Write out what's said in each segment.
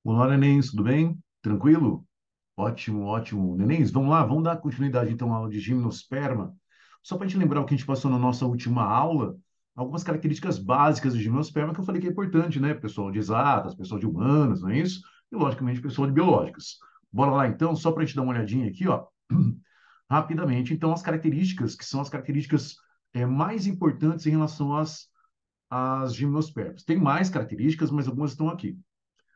Olá, nenéns, tudo bem? Tranquilo? Ótimo, ótimo. Nenéns, vamos lá, vamos dar continuidade então à aula de gimnosperma. Só para a gente lembrar o que a gente passou na nossa última aula, algumas características básicas de gimnosperma que eu falei que é importante, né? Pessoal de exatas, pessoal de humanas, não é isso? E, logicamente, pessoal de biológicas. Bora lá então, só para a gente dar uma olhadinha aqui, ó, rapidamente. Então, as características, que são as características mais importantes em relação às gimnospermas. Tem mais características, mas algumas estão aqui.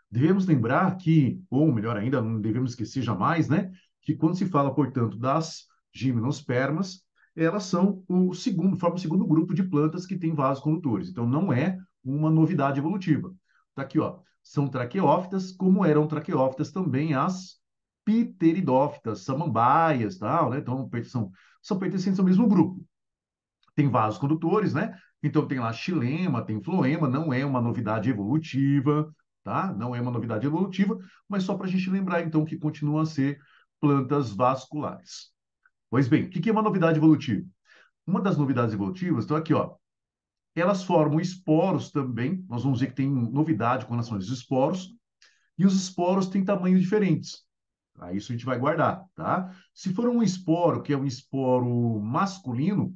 Devemos lembrar que, ou melhor ainda, não devemos esquecer jamais, né, que quando se fala, portanto, das gimnospermas, elas são formam o segundo grupo de plantas que tem vasos condutores. Então, não é uma novidade evolutiva. Tá aqui, ó. São traqueófitas, como eram traqueófitas também as pteridófitas, samambaias, tal, né? Então, são pertencentes ao mesmo grupo. Tem vasos condutores, né? Então tem lá xilema, tem floema, não é uma novidade evolutiva, tá? Não é uma novidade evolutiva, mas só para a gente lembrar então que continuam a ser plantas vasculares. Pois bem, o que é uma novidade evolutiva? Uma das novidades evolutivas, então aqui, ó, elas formam esporos também. Nós vamos ver que tem novidade com relação aos esporos, e os esporos têm tamanhos diferentes. Aí isso a gente vai guardar, tá? Se for um esporo, que é um esporo masculino,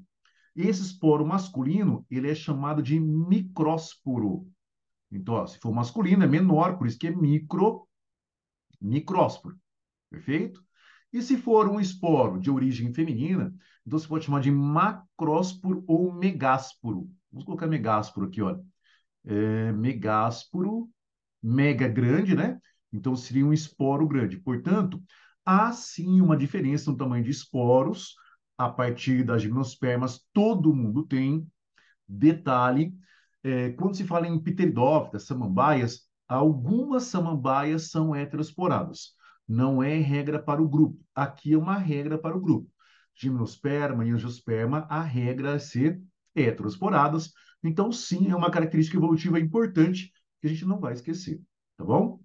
esse esporo masculino, ele é chamado de micrósporo. Então, ó, se for masculino, é menor, por isso que é micrósporo. Perfeito? E se for um esporo de origem feminina, então você pode chamar de macrósporo ou megásporo. Vamos colocar megásporo aqui, olha. Megásporo, mega grande, né? Então seria um esporo grande. Portanto, há sim uma diferença no tamanho de esporos a partir das gimnospermas, todo mundo tem. Detalhe, quando se fala em pteridófitas, samambaias, algumas samambaias são heterosporadas. Não é regra para o grupo. Aqui é uma regra para o grupo. Gimnosperma e angiosperma, a regra é ser heterosporadas. Então, sim, é uma característica evolutiva importante que a gente não vai esquecer. Tá bom?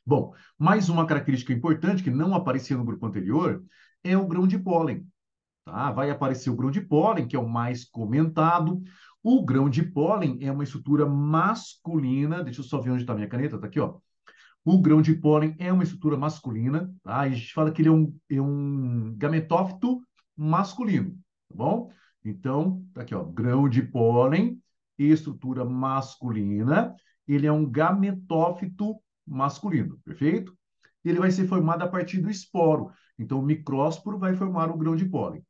Bom, mais uma característica importante que não aparecia no grupo anterior é o grão de pólen. Tá? Vai aparecer o grão de pólen, que é o mais comentado. O grão de pólen é uma estrutura masculina. Deixa eu só ver onde está a minha caneta. Está aqui, ó. O grão de pólen é uma estrutura masculina. Tá? A gente fala que ele é um gametófito masculino. Tá bom? Então, tá aqui, ó. Grão de pólen, estrutura masculina. Ele é um gametófito masculino. Perfeito? Ele vai ser formado a partir do esporo. Então, o micrósporo vai formar o grão de pólen.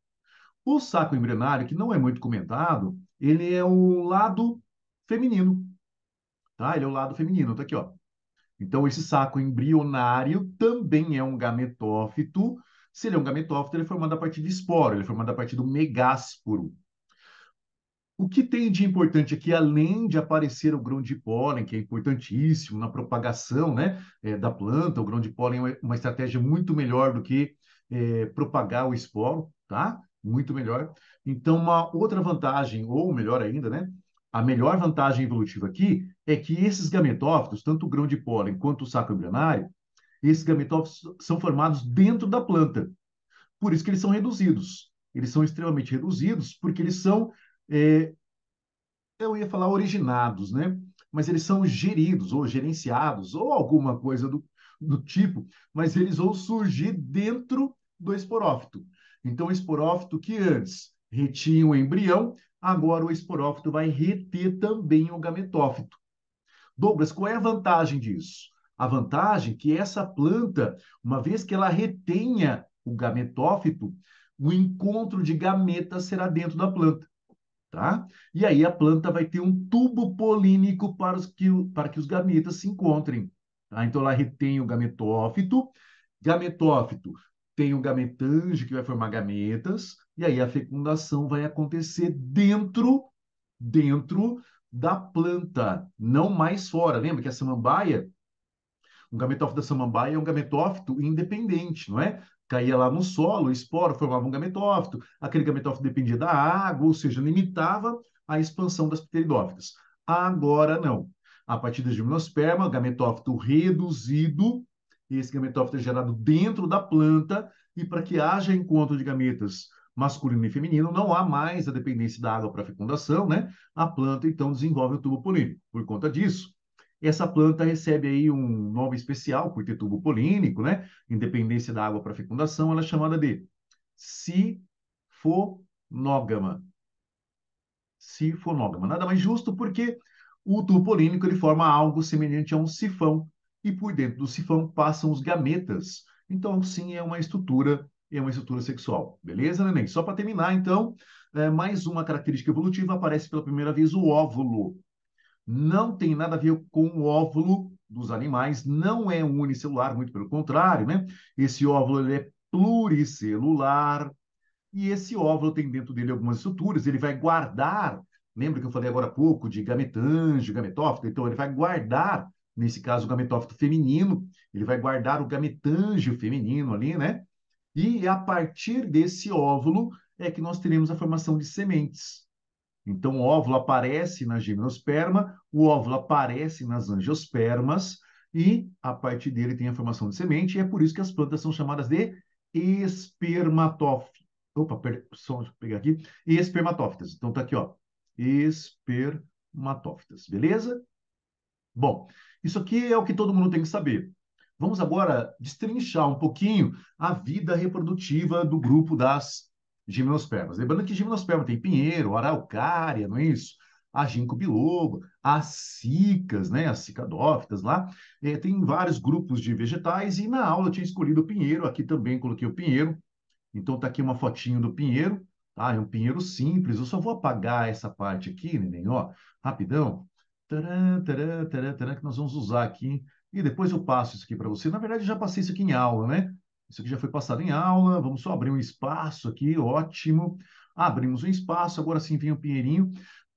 O saco embrionário, que não é muito comentado, ele é o lado feminino, tá? Ele é o lado feminino, tá aqui, ó. Então, esse saco embrionário também é um gametófito. Se ele é um gametófito, ele é formado a partir de esporo, ele é formado a partir do megásporo. O que tem de importante aqui, além de aparecer o grão de pólen, que é importantíssimo na propagação, né, da planta, o grão de pólen é uma estratégia muito melhor do que propagar o esporo, tá? Muito melhor. Então, uma outra vantagem, ou melhor ainda, né, a melhor vantagem evolutiva aqui é que esses gametófitos, tanto o grão de pólen quanto o saco embrionário, esses gametófitos são formados dentro da planta. Por isso que eles são reduzidos. Eles são extremamente reduzidos porque eles são é, eu ia falar originados, né? Mas eles são geridos ou gerenciados ou alguma coisa do tipo, mas eles vão surgir dentro do esporófito. Então, o esporófito que antes retinha o embrião, agora o esporófito vai reter também o gametófito. Douglas, qual é a vantagem disso? A vantagem é que essa planta, uma vez que ela retenha o gametófito, o encontro de gametas será dentro da planta. Tá? E aí a planta vai ter um tubo polínico para que os gametas se encontrem. Tá? Então ela retém o gametófito, gametófito tem o gametânge que vai formar gametas, e aí a fecundação vai acontecer dentro da planta, não mais fora. Lembra que a samambaia, o gametófito da samambaia é um gametófito independente, não é? Caía lá no solo, o esporo formava um gametófito, aquele gametófito dependia da água, ou seja, limitava a expansão das pteridófitas. Agora não. A partir da gimnosperma, gametófito reduzido, esse gametófito é gerado dentro da planta, e para que haja encontro de gametas masculino e feminino, não há mais a dependência da água para a fecundação, né? A planta, então, desenvolve o tubo polínico. Por conta disso, essa planta recebe aí um nome especial por ter tubo polínico, né? Independência da água para fecundação, ela é chamada de sifonógama. Sifonógama. Nada mais justo porque o tubo polínico ele forma algo semelhante a um sifão e por dentro do sifão passam os gametas. Então, sim, é uma estrutura sexual. Beleza, neném? Só para terminar, então, mais uma característica evolutiva aparece pela primeira vez o óvulo. Não tem nada a ver com o óvulo dos animais, não é um unicelular, muito pelo contrário, né? Esse óvulo ele é pluricelular, e esse óvulo tem dentro dele algumas estruturas, ele vai guardar, lembra que eu falei agora há pouco de gametângio, gametófito? Então, ele vai guardar, nesse caso, o gametófito feminino, ele vai guardar o gametângio feminino ali, né? E a partir desse óvulo é que nós teremos a formação de sementes. Então, o óvulo aparece na gimnosperma, o óvulo aparece nas angiospermas, e a partir dele tem a formação de semente, e é por isso que as plantas são chamadas de espermatófitas. Opa, só deixa eu pegar aqui. Espermatófitas. Então, tá aqui, ó. Espermatófitas, beleza? Bom, isso aqui é o que todo mundo tem que saber. Vamos agora destrinchar um pouquinho a vida reprodutiva do grupo das gimnospermas. Lembrando que gimnosperma tem pinheiro, araucária, não é isso? A ginkgo biloba, as cicas, né? As cicadófitas lá. Tem vários grupos de vegetais e na aula eu tinha escolhido o pinheiro. Aqui também coloquei o pinheiro. Então tá aqui uma fotinho do pinheiro, tá? É um pinheiro simples. Eu só vou apagar essa parte aqui, neném, ó, rapidão. Taran, taran, taran, taran, que nós vamos usar aqui. E depois eu passo isso aqui para você. Na verdade, eu já passei isso aqui em aula, né? Isso aqui já foi passado em aula. Vamos só abrir um espaço aqui, ótimo. Abrimos um espaço, agora sim vem o pinheirinho.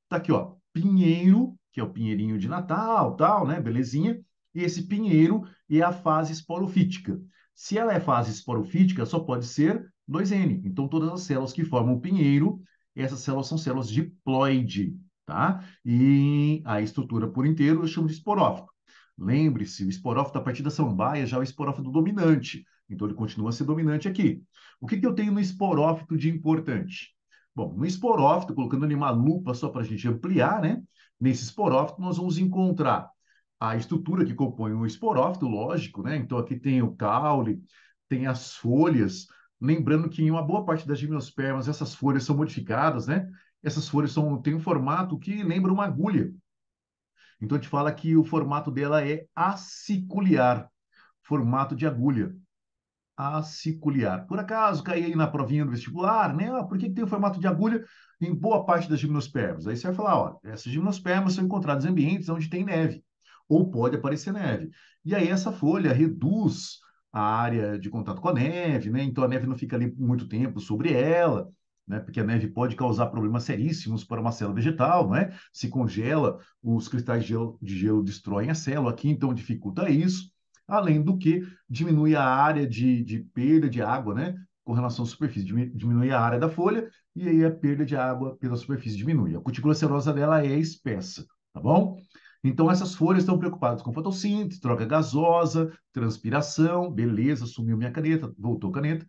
Tá aqui, ó, pinheiro, que é o pinheirinho de Natal, tal, né? Belezinha. E esse pinheiro é a fase esporofítica. Se ela é fase esporofítica, só pode ser 2N. Então, todas as células que formam o pinheiro, essas células são células diploide, tá? E a estrutura por inteiro eu chamo de esporófito. Lembre-se, o esporófito a partir da samambaia já é o esporófito dominante. Então, ele continua a ser dominante aqui. O que que eu tenho no esporófito de importante? Bom, no esporófito, colocando ali uma lupa só para a gente ampliar, né? Nesse esporófito, nós vamos encontrar a estrutura que compõe o esporófito, lógico, né? Então, aqui tem o caule, tem as folhas. Lembrando que em uma boa parte das gimnospermas, essas folhas são modificadas, né? Essas folhas têm um formato que lembra uma agulha. Então, a gente fala que o formato dela é aciculiar, formato de agulha aciculiar. Por acaso, caí aí na provinha do vestibular, né? Por que tem o formato de agulha em boa parte das gimnospermas? Aí você vai falar, ó, essas gimnospermas são encontradas em ambientes onde tem neve, ou pode aparecer neve. E aí essa folha reduz a área de contato com a neve, né? Então a neve não fica ali muito tempo sobre ela, né? Porque a neve pode causar problemas seríssimos para uma célula vegetal, né? Se congela, os cristais de gelo destroem a célula aqui, então dificulta isso. Além do que diminui a área de perda de água, né? Com relação à superfície, diminui a área da folha e aí a perda de água pela superfície diminui. A cutícula serosa dela é espessa, tá bom? Então, essas folhas estão preocupadas com fotossíntese, troca gasosa, transpiração, beleza, sumiu minha caneta, voltou a caneta.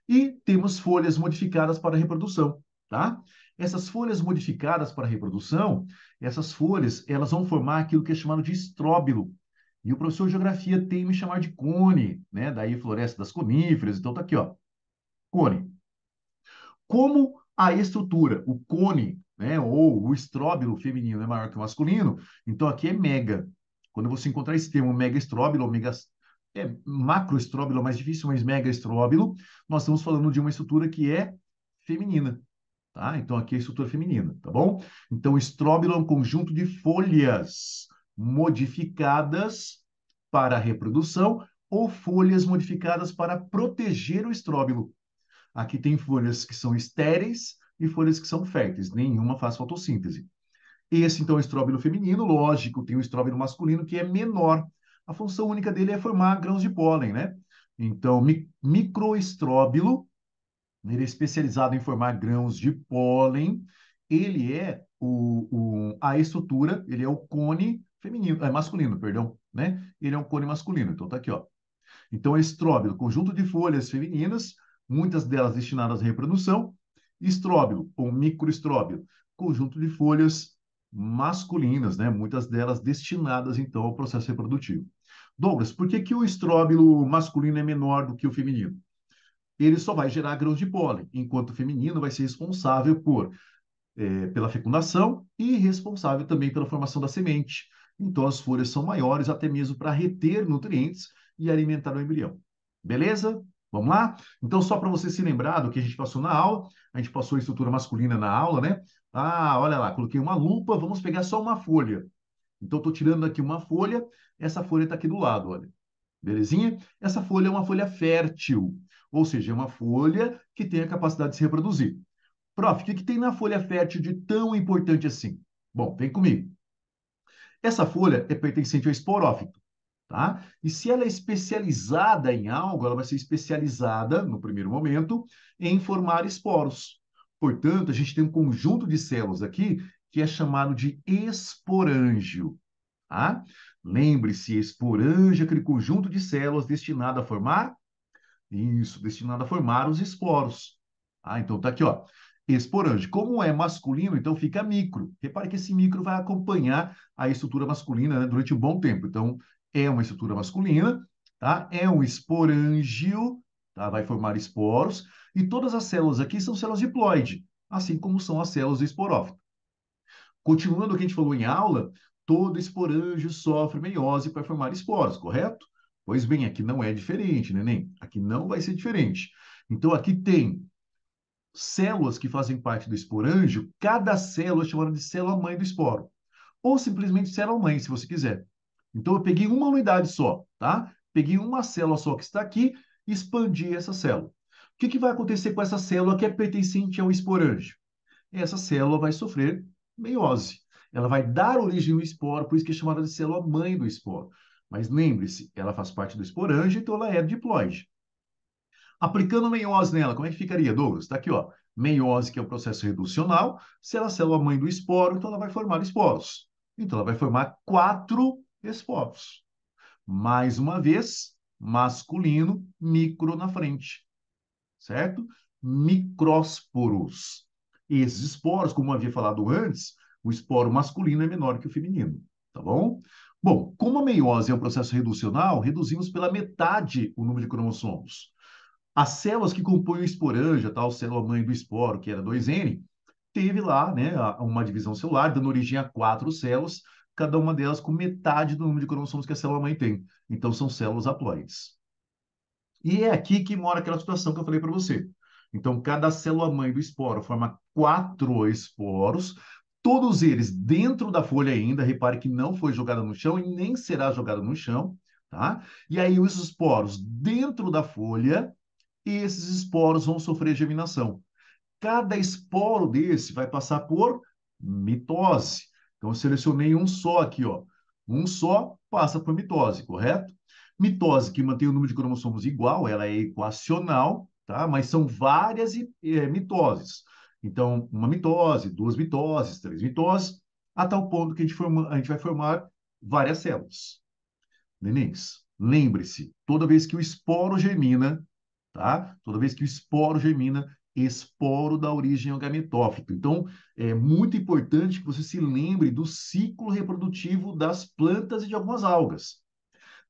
E temos folhas modificadas para reprodução, tá? Essas folhas modificadas para reprodução, essas folhas, elas vão formar aquilo que é chamado de estróbilo. E o professor de geografia tem me chamar de cone, né? Daí floresta das coníferas, então tá aqui, ó, cone. Como a estrutura, o cone, né, ou o estróbilo feminino é maior que o masculino, então aqui é mega. Quando você encontrar esse termo mega estróbilo, ou mega, macroestróbilo é mais difícil, mas mega estróbilo, nós estamos falando de uma estrutura que é feminina, tá? Então aqui é a estrutura feminina, tá bom? Então estróbilo é um conjunto de folhas modificadas para a reprodução ou folhas modificadas para proteger o estróbilo. Aqui tem folhas que são estéreis e folhas que são férteis, nenhuma faz fotossíntese. Esse, então, é o estróbilo feminino, lógico, tem o estróbilo masculino que é menor. A função única dele é formar grãos de pólen, né? Então, microestróbilo, ele é especializado em formar grãos de pólen, ele é a estrutura, ele é o cone feminino, masculino, perdão, né? Ele é um cone masculino, então tá aqui, ó. Então, estróbilo, conjunto de folhas femininas, muitas delas destinadas à reprodução. Estróbilo, ou microestróbilo, conjunto de folhas masculinas, né? Muitas delas destinadas, então, ao processo reprodutivo. Douglas, por que que o estróbilo masculino é menor do que o feminino? Ele só vai gerar grãos de pólen, enquanto o feminino vai ser responsável pela fecundação e responsável também pela formação da semente. Então, as folhas são maiores até mesmo para reter nutrientes e alimentar o embrião. Beleza? Vamos lá? Então, só para você se lembrar do que a gente passou na aula, a gente passou a estrutura masculina na aula, né? Ah, olha lá, coloquei uma lupa, vamos pegar só uma folha. Então, estou tirando aqui uma folha, essa folha está aqui do lado, olha. Belezinha? Essa folha é uma folha fértil, ou seja, é uma folha que tem a capacidade de se reproduzir. Prof, o que que tem na folha fértil de tão importante assim? Bom, vem comigo. Essa folha é pertencente ao esporófito, tá? E se ela é especializada em algo, ela vai ser especializada, no primeiro momento, em formar esporos. Portanto, a gente tem um conjunto de células aqui que é chamado de esporângio, tá? Lembre-se, esporângio é aquele conjunto de células destinado a formar isso, destinado a formar os esporos. Ah, então tá aqui, ó. Esporângico. Como é masculino, então fica micro. Repare que esse micro vai acompanhar a estrutura masculina, né, durante um bom tempo. Então, é uma estrutura masculina, tá? É um esporângio, tá? Vai formar esporos. E todas as células aqui são células diploide, assim como são as células do esporófito. Continuando o que a gente falou em aula, todo esporângio sofre meiose para formar esporos, correto? Pois bem, aqui não é diferente, neném. Aqui não vai ser diferente. Então, aqui tem células que fazem parte do esporângio, cada célula é chamada de célula-mãe do esporo. Ou simplesmente célula-mãe, se você quiser. Então, eu peguei uma unidade só, tá? Peguei uma célula só que está aqui e expandi essa célula. O que que vai acontecer com essa célula que é pertencente ao esporângio? Essa célula vai sofrer meiose. Ela vai dar origem ao esporo, por isso que é chamada de célula-mãe do esporo. Mas lembre-se, ela faz parte do esporângio, então ela é diploide. Aplicando meiose nela, como é que ficaria, Douglas? Está aqui, ó. Meiose, que é o processo reducional. Se ela é a célula-mãe do esporo, então ela vai formar esporos. Então ela vai formar 4 esporos. Mais uma vez, masculino, micro na frente, certo? Micrósporos. Esses esporos, como eu havia falado antes, o esporo masculino é menor que o feminino, tá bom? Bom, como a meiose é um processo reducional, reduzimos pela metade o número de cromossomos. As células que compõem o esporângia, a tal célula-mãe do esporo, que era 2N, teve lá, né, uma divisão celular, dando origem a 4 células, cada uma delas com metade do número de cromossomos que a célula-mãe tem. Então, são células haploides. E é aqui que mora aquela situação que eu falei para você. Então, cada célula-mãe do esporo forma 4 esporos, todos eles dentro da folha ainda. Repare que não foi jogada no chão e nem será jogada no chão, tá? E aí, os esporos dentro da folha, esses esporos vão sofrer germinação. Cada esporo desse vai passar por mitose. Então, eu selecionei um só aqui, ó. Um só passa por mitose, correto? Mitose que mantém o número de cromossomos igual, ela é equacional, tá? Mas são várias mitoses. Então, uma mitose, duas mitoses, três mitoses, a tal ponto que a gente vai formar várias células. Nenéns, lembre-se, toda vez que o esporo germina, tá? Toda vez que o esporo germina, esporo dá origem ao gametófito. Então, é muito importante que você se lembre do ciclo reprodutivo das plantas e de algumas algas.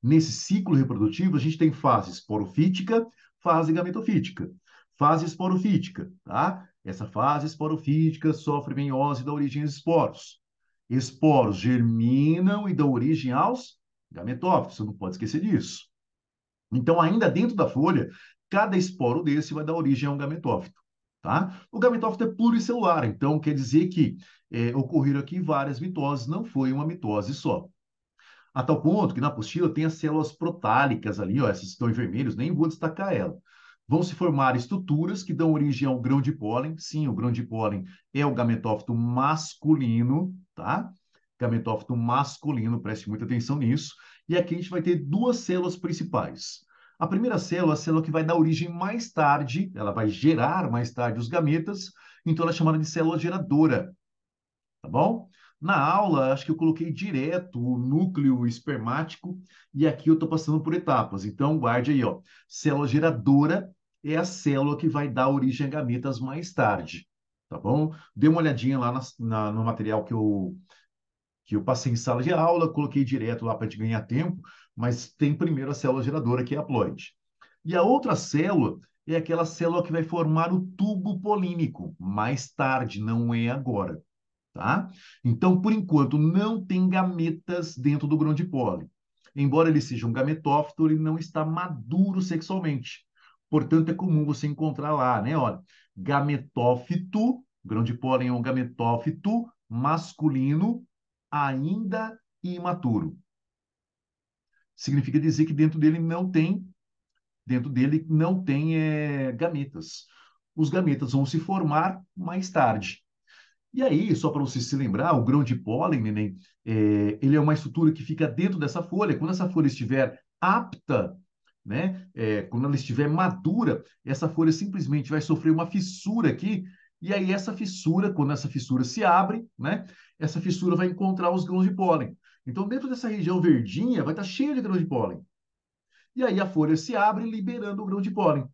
Nesse ciclo reprodutivo, a gente tem fase esporofítica, fase gametofítica. Fase esporofítica, tá? Essa fase esporofítica sofre meiose e dá origem aos esporos. Esporos germinam e dão origem aos gametófitos, você não pode esquecer disso. Então, ainda dentro da folha, cada esporo desse vai dar origem a um gametófito, tá? O gametófito é pluricelular, então quer dizer que ocorreram aqui várias mitoses, não foi uma mitose só. A tal ponto que na apostila tem as células protálicas ali, ó, essas que estão em vermelhos, nem vou destacar ela. Vão se formar estruturas que dão origem ao grão de pólen. Sim, o grão de pólen é o gametófito masculino, tá? Gametófito masculino, preste muita atenção nisso. E aqui a gente vai ter duas células principais. A primeira célula é a célula que vai dar origem mais tarde, ela vai gerar mais tarde os gametas, então ela é chamada de célula geradora, tá bom? Na aula, acho que eu coloquei direto o núcleo espermático e aqui eu estou passando por etapas. Então, guarde aí, ó. Célula geradora é a célula que vai dar origem a gametas mais tarde. tá bom? Dê uma olhadinha lá no material que eu passei em sala de aula, coloquei direto lá para te ganhar tempo, mas tem primeiro a célula geradora, que é a haploide. E a outra célula é aquela célula que vai formar o tubo polínico, mais tarde, não é agora, tá? Então, por enquanto, não tem gametas dentro do grão de pólen. Embora ele seja um gametófito, ele não está maduro sexualmente. Portanto, é comum você encontrar lá, né? Olha, gametófito, grão de pólen é um gametófito masculino ainda imaturo. Significa dizer que dentro dele não tem gametas. Os gametas vão se formar mais tarde. E aí, só para você se lembrar, o grão de pólen, neném, ele é uma estrutura que fica dentro dessa folha. Quando essa folha estiver apta, né, quando ela estiver madura, essa folha simplesmente vai sofrer uma fissura aqui. E aí, essa fissura, quando essa fissura se abre, né, essa fissura vai encontrar os grãos de pólen. Então, dentro dessa região verdinha, vai estar cheio de grãos de pólen. E aí, a folha se abre, liberando o grão de pólen.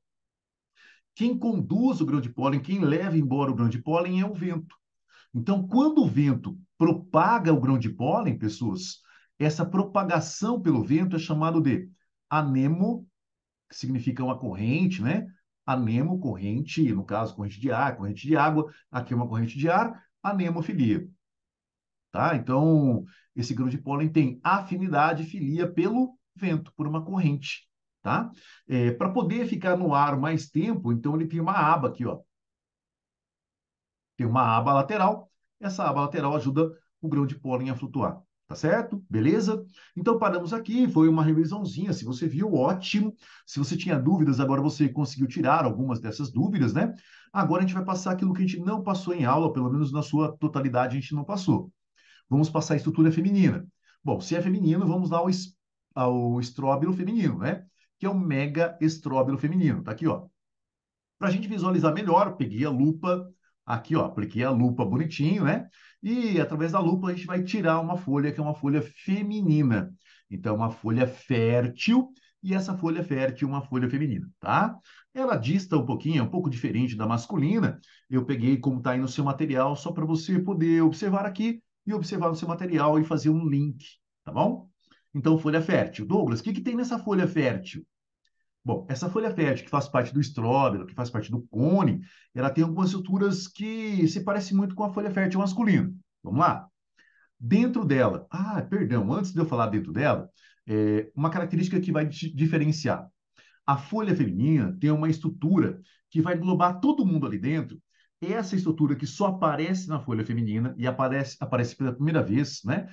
Quem conduz o grão de pólen, quem leva embora o grão de pólen é o vento. Então, quando o vento propaga o grão de pólen, pessoas, essa propagação pelo vento é chamado de anemo, que significa uma corrente, né? Anemo, corrente, no caso, corrente de ar, corrente de água, aqui é uma corrente de ar, anemofilia, tá? Então, esse grão de pólen tem afinidade, filia pelo vento, por uma corrente, tá? Para poder ficar no ar mais tempo, então ele tem uma aba aqui, ó, tem uma aba lateral. Essa aba lateral ajuda o grão de pólen a flutuar. Tá certo? Beleza? Então paramos aqui, foi uma revisãozinha. Se você viu, ótimo. Se você tinha dúvidas, agora você conseguiu tirar algumas dessas dúvidas, né? Agora a gente vai passar aquilo que a gente não passou em aula, pelo menos na sua totalidade a gente não passou. Vamos passar a estrutura feminina. Bom, se é feminino, vamos lá ao estróbilo feminino, né? Que é o mega estróbilo feminino. Tá aqui, ó. Para a gente visualizar melhor, peguei a lupa aqui, ó, apliquei a lupa bonitinho, né? E através da lupa a gente vai tirar uma folha que é uma folha feminina. Então, uma folha fértil, e essa folha fértil é uma folha feminina, tá? Ela dista um pouquinho, é um pouco diferente da masculina. Eu peguei como está aí no seu material, só para você poder observar aqui e observar no seu material e fazer um link, tá bom? Então, folha fértil. Douglas, o que que tem nessa folha fértil? Bom, essa folha fértil, que faz parte do estróbilo, que faz parte do cone, ela tem algumas estruturas que se parecem muito com a folha fértil masculina. Vamos lá? Dentro dela, perdão, antes de eu falar dentro dela, uma característica que vai diferenciar. A folha feminina tem uma estrutura que vai englobar todo mundo ali dentro. Essa estrutura que só aparece na folha feminina e aparece pela primeira vez, né,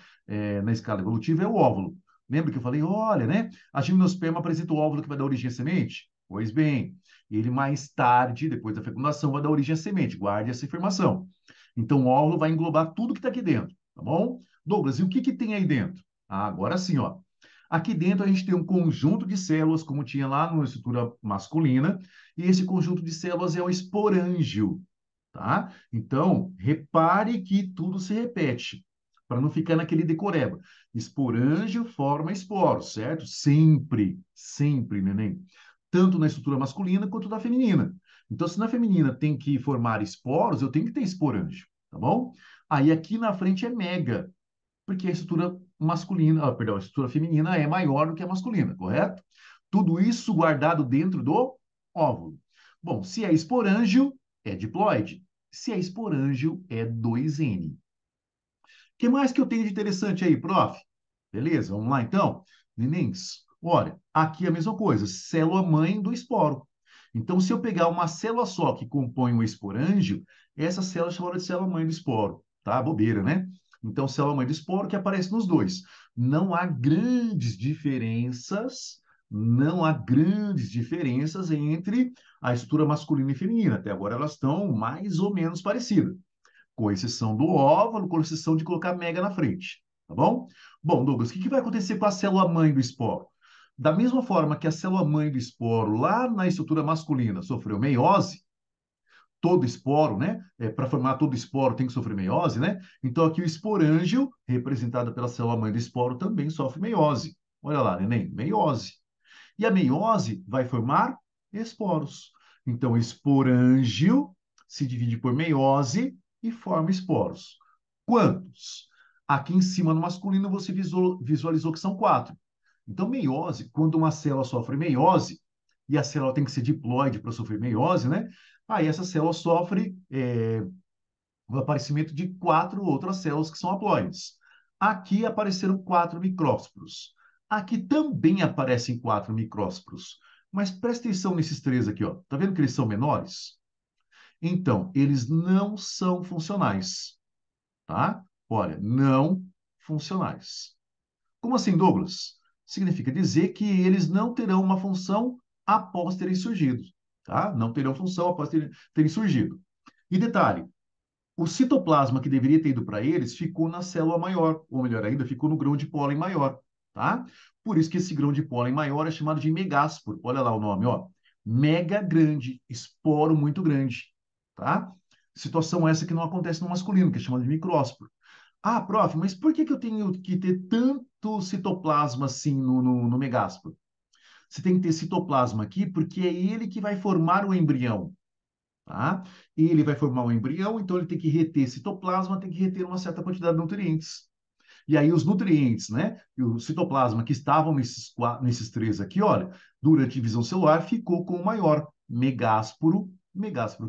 na escala evolutiva, é o óvulo. Lembra que eu falei, olha, né, a gimnosperma apresenta o óvulo que vai dar origem à semente? Pois bem, ele mais tarde, depois da fecundação, vai dar origem à semente. Guarde essa informação. Então, o óvulo vai englobar tudo que está aqui dentro, tá bom? Douglas, e o que que tem aí dentro? Agora sim, ó. Aqui dentro a gente tem um conjunto de células, como tinha lá na estrutura masculina, e esse conjunto de células é o esporângio, tá? Então, repare que tudo se repete, para não ficar naquele decoreba. Esporângio forma esporos, certo? Sempre, sempre, neném. Tanto na estrutura masculina quanto na feminina. Então, se na feminina tem que formar esporos, eu tenho que ter esporângio, tá bom? Aí aqui na frente é mega, porque a estrutura masculina, perdão, a estrutura feminina é maior do que a masculina, correto? Tudo isso guardado dentro do óvulo. Bom, se é esporângio, é diploide. Se é esporângio, é 2N. O que mais que eu tenho de interessante aí, prof? Beleza, vamos lá então? Nenéns, olha, aqui é a mesma coisa, célula-mãe do esporo. Então, se eu pegar uma célula só que compõe o esporângio, essa célula é chamada de célula-mãe do esporo, tá? Bobeira, né? Então, célula-mãe do esporo que aparece nos dois. Não há grandes diferenças, não há grandes diferenças entre a estrutura masculina e feminina. Até agora elas estão mais ou menos parecidas, com exceção do óvulo, com exceção de colocar mega na frente, tá bom? Bom, Douglas, o que vai acontecer com a célula-mãe do esporo? Da mesma forma que a célula-mãe do esporo, lá na estrutura masculina, sofreu meiose, todo esporo, né? Para formar todo esporo tem que sofrer meiose, né? Então aqui o esporângio, representado pela célula-mãe do esporo, também sofre meiose. Olha lá, neném, meiose. E a meiose vai formar esporos. Então, esporângio se divide por meiose e forma esporos. Quantos? Aqui em cima, no masculino, você visualizou que são 4. Então, meiose, quando uma célula sofre meiose, e a célula tem que ser diploide para sofrer meiose, né? Aí essa célula sofre o aparecimento de 4 outras células que são haploides. Aqui apareceram 4 micrósporos. Aqui também aparecem 4 micrósporos. Mas presta atenção nesses 3 aqui, ó. Tá vendo que eles são menores? Então, eles não são funcionais, tá? Olha, não funcionais. Como assim, Douglas? Significa dizer que eles não terão uma função após terem surgido, tá? Não terão função após terem surgido. E detalhe, o citoplasma que deveria ter ido para eles ficou na célula maior, ou melhor ainda, ficou no grão de pólen maior, tá? Por isso que esse grão de pólen maior é chamado de megásporo. Olha lá o nome, ó. Mega grande, esporo muito grande, tá? Situação essa que não acontece no masculino, que é chamado de micrósporo. Ah, prof, mas por que eu tenho que ter tanto citoplasma assim no megásporo? Você tem que ter citoplasma aqui porque é ele que vai formar o embrião, tá? E ele vai formar um embrião, então ele tem que reter citoplasma, tem que reter uma certa quantidade de nutrientes. E aí os nutrientes, né? E o citoplasma que estavam nesses 3 aqui, olha, durante a divisão celular ficou com o maior, megásporo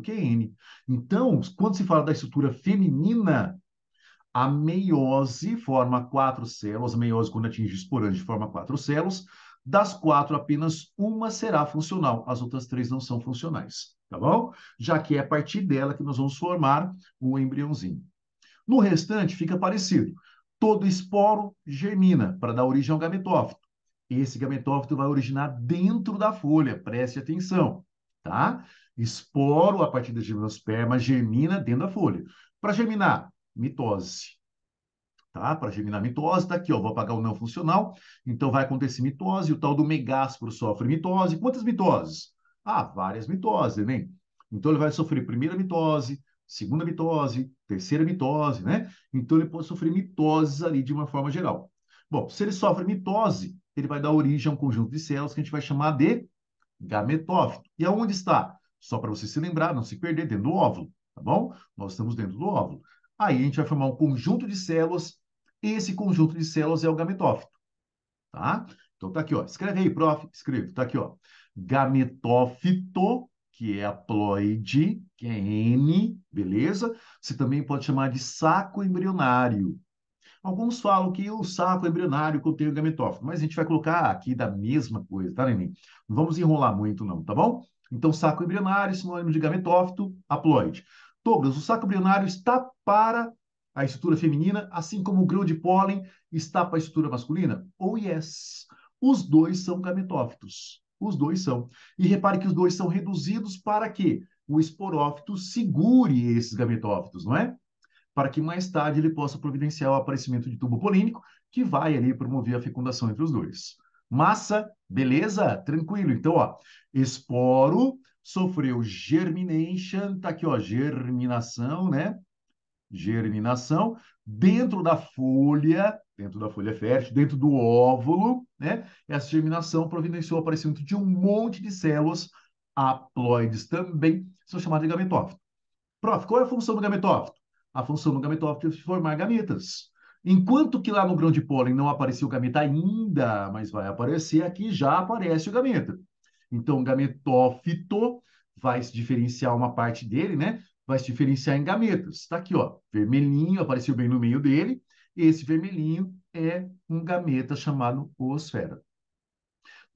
que é N. Então, quando se fala da estrutura feminina, a meiose forma 4 células, a meiose quando atinge esporante forma 4 células, das 4 apenas uma será funcional, as outras 3 não são funcionais, tá bom? Já que é a partir dela que nós vamos formar o embriãozinho. No restante fica parecido. Todo esporo germina para dar origem ao gametófito. Esse gametófito vai originar dentro da folha, preste atenção, tá? Esporo, a partir da gimnosperma, germina dentro da folha. Para germinar, mitose, tá? Para germinar mitose, tá aqui, ó, vou apagar o não funcional, então vai acontecer mitose, o tal do megásporo sofre mitose. Quantas mitoses? Ah, várias mitoses, né? Então ele vai sofrer primeira mitose, segunda mitose, terceira mitose, né? Então ele pode sofrer mitoses ali de uma forma geral. Bom, se ele sofre mitose, ele vai dar origem a um conjunto de células que a gente vai chamar de gametófito. E aonde está? Só para você se lembrar, não se perder, dentro do óvulo, tá bom? Nós estamos dentro do óvulo. Aí a gente vai formar um conjunto de células. Esse conjunto de células é o gametófito, tá? Então tá aqui, ó. Escreve aí, prof. Escreve, tá aqui, ó. Gametófito, que é haploide, que é N, beleza? Você também pode chamar de saco embrionário. Alguns falam que o saco embrionário contém o gametófito, mas a gente vai colocar aqui da mesma coisa, tá, neném? Não vamos enrolar muito, não, tá bom? Então, saco embrionário, sinônimo de gametófito, haploide. Douglas, o saco embrionário está para a estrutura feminina, assim como o grão de pólen está para a estrutura masculina? Oh, yes. Os dois são gametófitos. Os dois são. E repare que os dois são reduzidos para que o esporófito segure esses gametófitos, não é? Para que mais tarde ele possa providenciar o aparecimento de tubo polínico, que vai ali promover a fecundação entre os dois. Massa, beleza? Tranquilo. Então, ó, esporo sofreu germination, tá aqui, ó, germinação, né? Germinação dentro da folha fértil, dentro do óvulo, né? Essa germinação providenciou o aparecimento de um monte de células haploides também, são chamadas de gametófito. Prof, qual é a função do gametófito? A função do gametófito é formar gametas. Enquanto que lá no grão de pólen não apareceu o gameta ainda, mas vai aparecer aqui, já aparece o gameta. Então, o gametófito vai se diferenciar uma parte dele, né? Vai se diferenciar em gametas. Está aqui, ó, vermelhinho, apareceu bem no meio dele. Esse vermelhinho é um gameta chamado oosfera.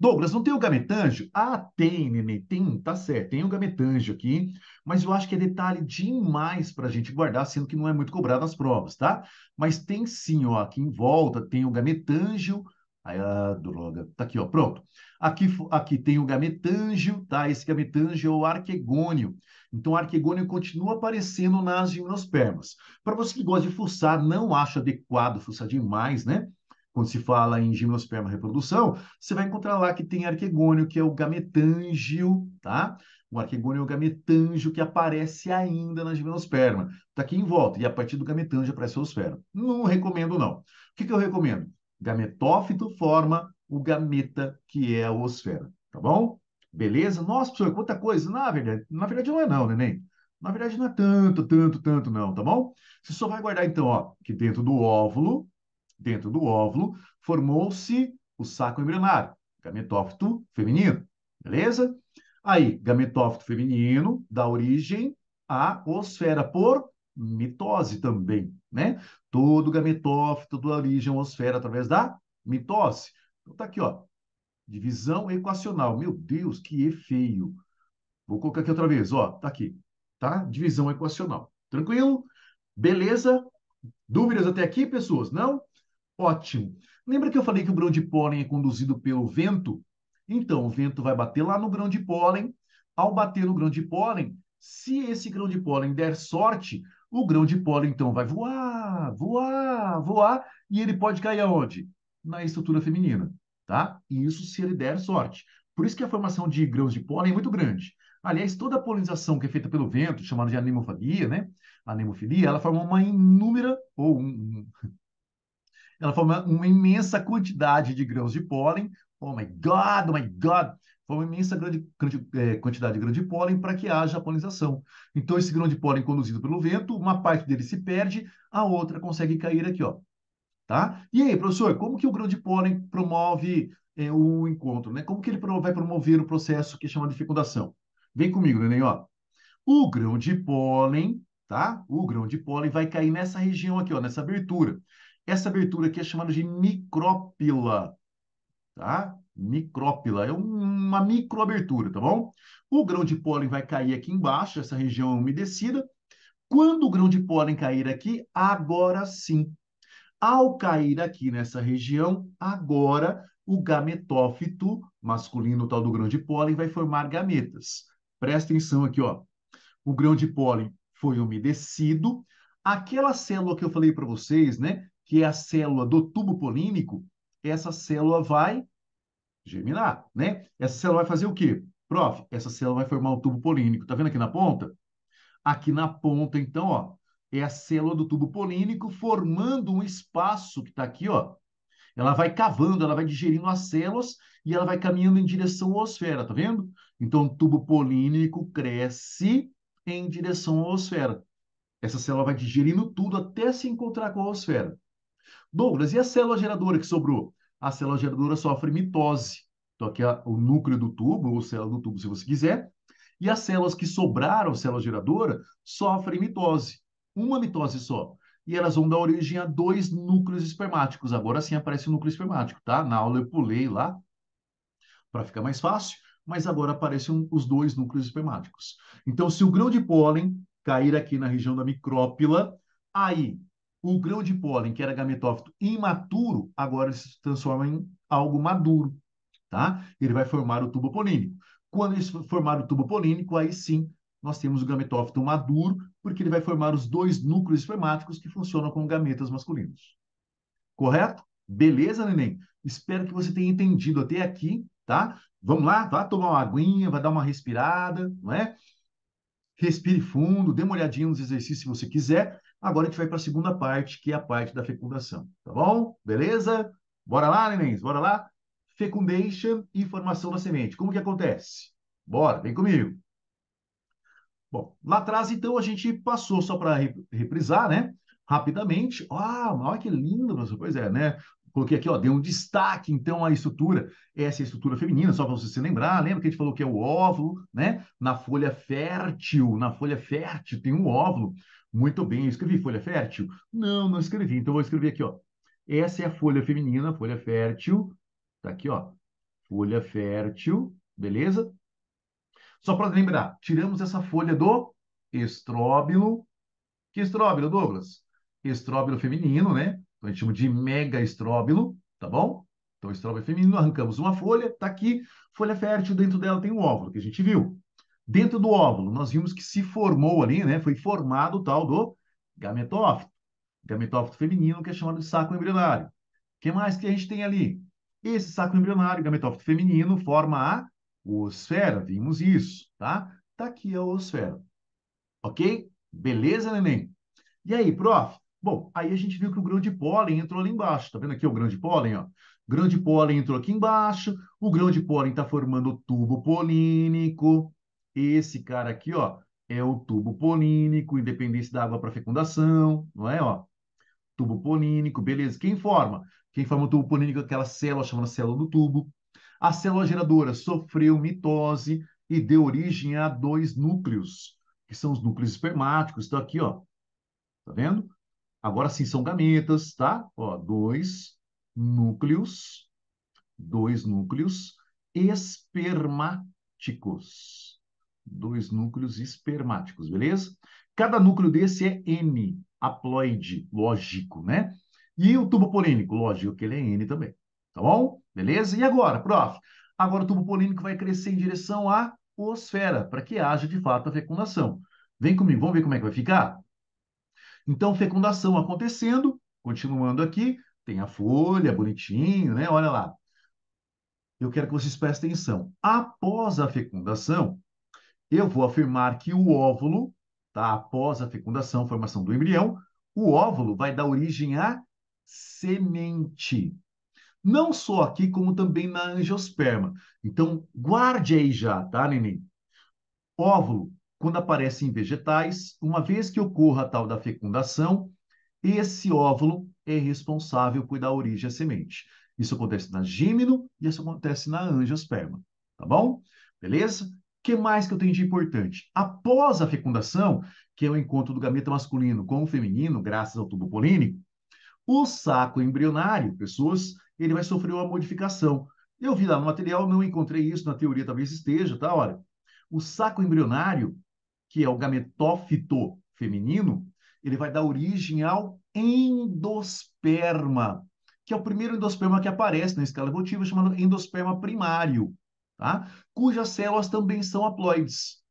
Douglas, não tem o gametângio? Ah, tem, neném, tem, tá certo, tem o gametângio aqui, mas eu acho que é detalhe demais para a gente guardar, sendo que não é muito cobrado nas provas, tá? Mas tem sim, ó, aqui em volta tem o gametângio, aí, ah, droga, tá aqui, ó, pronto. Aqui tem o gametângio, tá? Esse gametângio é o arquegônio. Então, o arquegônio continua aparecendo nas gimnospermas. Para você que gosta de fuçar, não acho adequado fuçar demais, né? Quando se fala em gimnosperma reprodução, você vai encontrar lá que tem arquegônio, que é o gametângio, tá? O arquegônio é o gametângio que aparece ainda na gimnosperma. Está aqui em volta, e a partir do gametângio aparece a osfera. Não recomendo, não. O que eu recomendo? Gametófito forma o gameta, que é a osfera, tá bom? Beleza? Nossa, professor, quanta coisa. Na verdade não é não, neném. Na verdade, não é tanto, tanto, tanto, não, tá bom? Você só vai guardar, então, ó, que dentro do óvulo, formou-se o saco embrionário, gametófito feminino, beleza? Aí, gametófito feminino dá origem à osfera por mitose também, né? Todo gametófito dá origem à osfera através da mitose. Então tá aqui, ó, divisão equacional. Meu Deus, que E feio. Vou colocar aqui outra vez, ó, tá aqui, tá? Divisão equacional. Tranquilo? Beleza? Dúvidas até aqui, pessoas? Não? Ótimo. Lembra que eu falei que o grão de pólen é conduzido pelo vento? Então, o vento vai bater lá no grão de pólen. Ao bater no grão de pólen, se esse grão de pólen der sorte, o grão de pólen então vai voar, voar, voar, e ele pode cair aonde? Na estrutura feminina, tá? Isso se ele der sorte. Por isso que a formação de grãos de pólen é muito grande. Aliás, toda a polinização que é feita pelo vento, chamada de anemofagia, né? Anemofilia, ela forma uma inúmera, ou ela forma uma imensa quantidade de grãos de pólen. Oh my God, oh my God! Forma uma imensa quantidade de grãos de pólen para que haja a polinização. Então, esse grão de pólen conduzido pelo vento, uma parte dele se perde, a outra consegue cair aqui, ó. Tá? E aí, professor, como que o grão de pólen promove o encontro, né? Como que ele vai promover o processo que é chamado de fecundação? Vem comigo, neném, ó. O grão de pólen, tá? O grão de pólen vai cair nessa região aqui, ó, nessa abertura. Essa abertura aqui é chamada de micrópila, tá? Micrópila é uma microabertura, tá bom? O grão de pólen vai cair aqui embaixo, essa região umedecida. Quando o grão de pólen cair aqui, agora sim. Ao cair aqui nessa região, agora o gametófito masculino, tal do grão de pólen, vai formar gametas. Presta atenção aqui, ó. O grão de pólen foi umedecido. Aquela célula que eu falei para vocês, né, que é a célula do tubo polínico, essa célula vai germinar, né? Essa célula vai fazer o quê? Prof, essa célula vai formar o tubo polínico. Tá vendo aqui na ponta? Aqui na ponta, então, ó, é a célula do tubo polínico formando um espaço que está aqui, ó. Ela vai cavando, ela vai digerindo as células e ela vai caminhando em direção à osfera, tá vendo? Então, o tubo polínico cresce em direção à osfera. Essa célula vai digerindo tudo até se encontrar com a osfera. Douglas, e a célula geradora que sobrou? A célula geradora sofre mitose. Então, aqui é o núcleo do tubo, ou célula do tubo, se você quiser. E as células que sobraram, célula geradora, sofrem mitose. Uma mitose só. E elas vão dar origem a dois núcleos espermáticos. Agora sim aparece o núcleo espermático, tá? Na aula eu pulei lá para ficar mais fácil, mas agora aparecem os dois núcleos espermáticos. Então, se o grão de pólen cair aqui na região da micrópila, aí o grão de pólen, que era gametófito imaturo, agora se transforma em algo maduro, tá? Ele vai formar o tubo polínico. Quando ele formar o tubo polínico, aí sim nós temos o gametófito maduro, porque ele vai formar os dois núcleos espermáticos que funcionam como gametas masculinos. Correto? Beleza, neném? Espero que você tenha entendido até aqui, tá? Vamos lá, vá tomar uma aguinha, vai dar uma respirada, não é? Respire fundo, dê uma olhadinha nos exercícios se você quiser. Agora a gente vai para a segunda parte, que é a parte da fecundação, tá bom? Beleza? Bora lá, nenéns, bora lá? Fecundation e formação da semente. Como que acontece? Bora, vem comigo. Bom, lá atrás, então, a gente passou só para reprisar, né? Rapidamente. Ah, olha que lindo, professor. Pois é, né? Coloquei aqui, ó, dei um destaque, então, à estrutura. Essa é a estrutura feminina, só para você se lembrar. Lembra que a gente falou que é o óvulo, né? Na folha fértil tem um óvulo. Muito bem, eu escrevi folha fértil? Não, não escrevi. Então, vou escrever aqui, ó. Essa é a folha feminina, folha fértil. Tá aqui, ó. Folha fértil, beleza? Só para lembrar, tiramos essa folha do estróbilo. Que estróbilo, Douglas? Estróbilo feminino, né? Então a gente chama de mega estróbilo, tá bom? Então, estróbilo feminino, arrancamos uma folha, tá aqui, folha fértil, dentro dela tem um óvulo, que a gente viu. Dentro do óvulo, nós vimos que se formou ali, né? Foi formado o tal do gametófito. Gametófito feminino, que é chamado de saco embrionário. O que mais que a gente tem ali? Esse saco embrionário, gametófito feminino, forma a oosfera. Vimos isso, tá? Tá aqui a oosfera. Ok? Beleza, neném? E aí, prof? Bom, aí a gente viu que o grão de pólen entrou ali embaixo. Tá vendo aqui o grão de pólen, ó? O grão de pólen entrou aqui embaixo. O grão de pólen está formando o tubo polínico. Esse cara aqui, ó, É o tubo polínico, independência da água para fecundação, não é? Ó, tubo polínico, beleza. Quem forma? Quem forma o tubo polínico é aquela célula chamada célula do tubo. A célula geradora sofreu mitose e deu origem a dois núcleos, que são os núcleos espermáticos. Estão aqui, ó. Tá vendo? Agora sim são gametas, tá? Ó, núcleos, dois núcleos espermáticos. Dois núcleos espermáticos, beleza? Cada núcleo desse é N, haploide, lógico, né? E o tubo polínico, lógico que ele é N também, tá bom? Beleza? E agora, prof? Agora o tubo polínico vai crescer em direção à osfera, para que haja de fato a fecundação. Vem comigo, vamos ver como é que vai ficar? Então, fecundação acontecendo, continuando aqui, tem a folha, bonitinho, né? Olha lá. Eu quero que vocês prestem atenção. Após a fecundação, eu vou afirmar que o óvulo, tá? Após a fecundação, formação do embrião, o óvulo vai dar origem à semente. Não só aqui, como também na angiosperma. Então, guarde aí já, tá, neném? Óvulo, quando aparece em vegetais, uma vez que ocorra a tal da fecundação, esse óvulo é responsável por dar origem à semente. Isso acontece na gímeno e isso acontece na angiosperma, tá bom? Beleza? O que mais que eu tenho de importante? Após a fecundação, que é o encontro do gameta masculino com o feminino, graças ao tubo polínico, o saco embrionário, pessoas, ele vai sofrer uma modificação. Eu vi lá no material, não encontrei isso na teoria, talvez esteja, tá? Olha, o saco embrionário, que é o gametófito feminino, ele vai dar origem ao endosperma, que é o primeiro endosperma que aparece na escala evolutiva, chamado endosperma primário, tá? Cujas células também são haploides.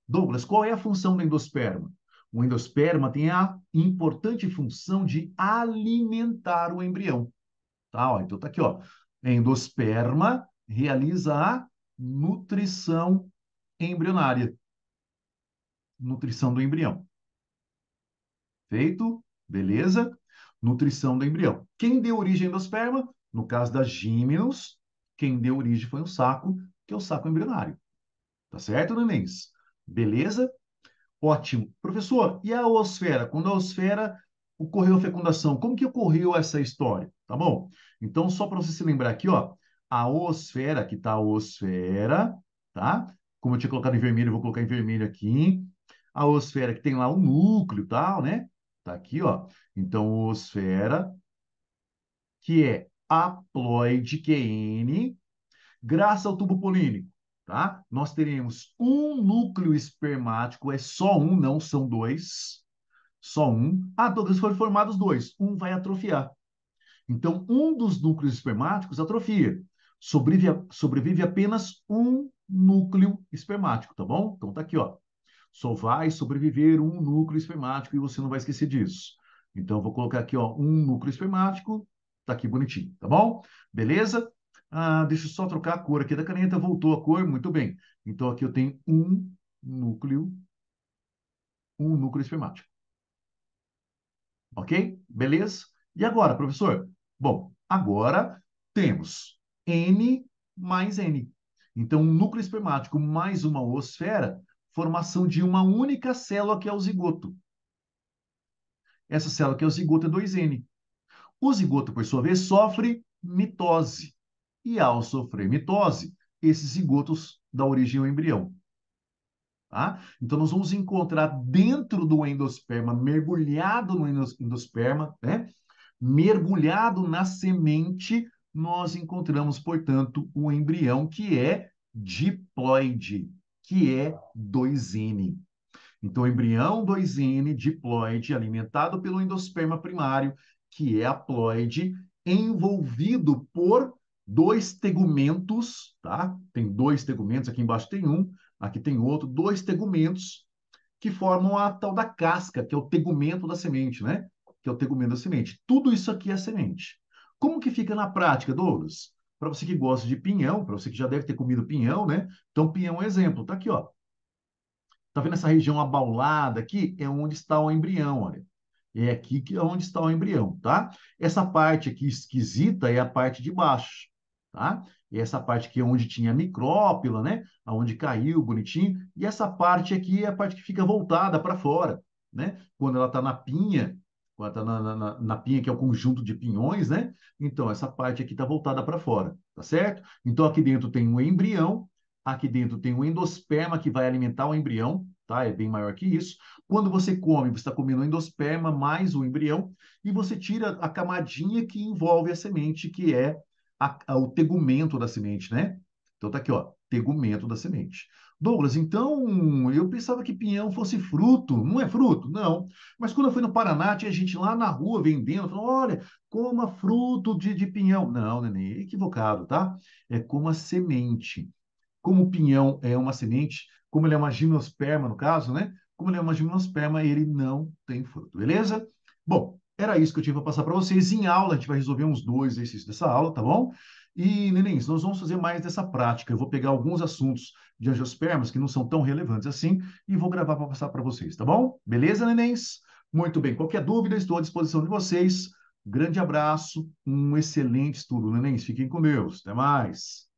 Douglas, qual é a função do endosperma? O endosperma tem a importante função de alimentar o embrião. Tá? Ó, então tá aqui, ó. Endosperma realiza a nutrição embrionária. Nutrição do embrião. Feito? Beleza? Nutrição do embrião. Quem deu origem ao endosperma? No caso das gímeos, quem deu origem foi o saco, que é o saco embrionário. Tá certo, nenéns? Beleza? Ótimo. Professor, e a osfera? Quando a osfera ocorreu a fecundação, como que ocorreu essa história? Tá bom? Então, só para você se lembrar aqui, ó, a osfera, que tá a osfera, tá? Como eu tinha colocado em vermelho, eu vou colocar em vermelho aqui. A osfera que tem lá um núcleo, tal, né? Tá aqui, ó. Então, osfera, que é haploide, que é N, graças ao tubo polínico, tá? Nós teremos um núcleo espermático, é só um, não são dois, só um. Ah, Douglas, foram formados dois, um vai atrofiar. Então, um dos núcleos espermáticos atrofia. Sobrevive apenas um núcleo espermático, tá bom? Então, tá aqui, ó. Só vai sobreviver um núcleo espermático e você não vai esquecer disso. Então, eu vou colocar aqui, ó, um núcleo espermático, tá aqui bonitinho, tá bom? Beleza? Ah, deixa eu só trocar a cor aqui da caneta, voltou a cor, muito bem. Então, aqui eu tenho núcleo, um núcleo espermático. Ok? Beleza? E agora, professor? Bom, agora temos N mais N. Então, um núcleo espermático mais uma oosfera, formação de uma única célula que é o zigoto. Essa célula que é o zigoto é 2N. O zigoto, por sua vez, sofre mitose. E ao sofrer mitose, esses zigotos dão origem ao embrião. Tá? Então, nós vamos encontrar dentro do endosperma, mergulhado no endosperma, né? Mergulhado na semente, nós encontramos, portanto, o embrião que é diploide, que é 2N. Então, embrião 2N, diploide, alimentado pelo endosperma primário, que é haploide, envolvido por dois tegumentos, tá? Tem dois tegumentos, aqui embaixo tem um, aqui tem outro, dois tegumentos que formam a tal da casca, que é o tegumento da semente, né? Que é o tegumento da semente. Tudo isso aqui é semente. Como que fica na prática, Douglas? Para você que gosta de pinhão, para você que já deve ter comido pinhão, né? Então, pinhão é um exemplo. Tá aqui, ó. Tá vendo essa região abaulada aqui? É onde está o embrião, olha. É aqui que é onde está o embrião, tá? Essa parte aqui esquisita é a parte de baixo. tá? E essa parte aqui é onde tinha a micrópila, né? Aonde caiu bonitinho. E essa parte aqui é a parte que fica voltada para fora, né? Quando ela está na pinha, quando está na pinha, que é o conjunto de pinhões, né? Então, essa parte aqui está voltada para fora, tá certo? Então, aqui dentro tem um embrião, aqui dentro tem um endosperma que vai alimentar o embrião, tá? É bem maior que isso. Quando você come, você está comendo o endosperma mais o embrião, e você tira a camadinha que envolve a semente, que é o tegumento da semente, né? Então tá aqui, ó, tegumento da semente. Douglas, então eu pensava que pinhão fosse fruto. Não é fruto? Não. Mas quando eu fui no Paraná, tinha gente lá na rua vendendo, falando: olha, coma fruto de pinhão. Não, neném, é equivocado, tá? É coma semente. Como o pinhão é uma semente, como ele é uma gimnosperma, no caso, né? Como ele é uma gimnosperma, ele não tem fruto, beleza? Bom, era isso que eu tinha para passar para vocês. Em aula, a gente vai resolver uns dois exercícios dessa aula, tá bom? E, nenéns, nós vamos fazer mais dessa prática. Eu vou pegar alguns assuntos de angiospermas que não são tão relevantes assim e vou gravar para passar para vocês, tá bom? Beleza, nenéns? Muito bem. Qualquer dúvida, estou à disposição de vocês. Grande abraço, um excelente estudo, nenéns. Fiquem com Deus. Até mais.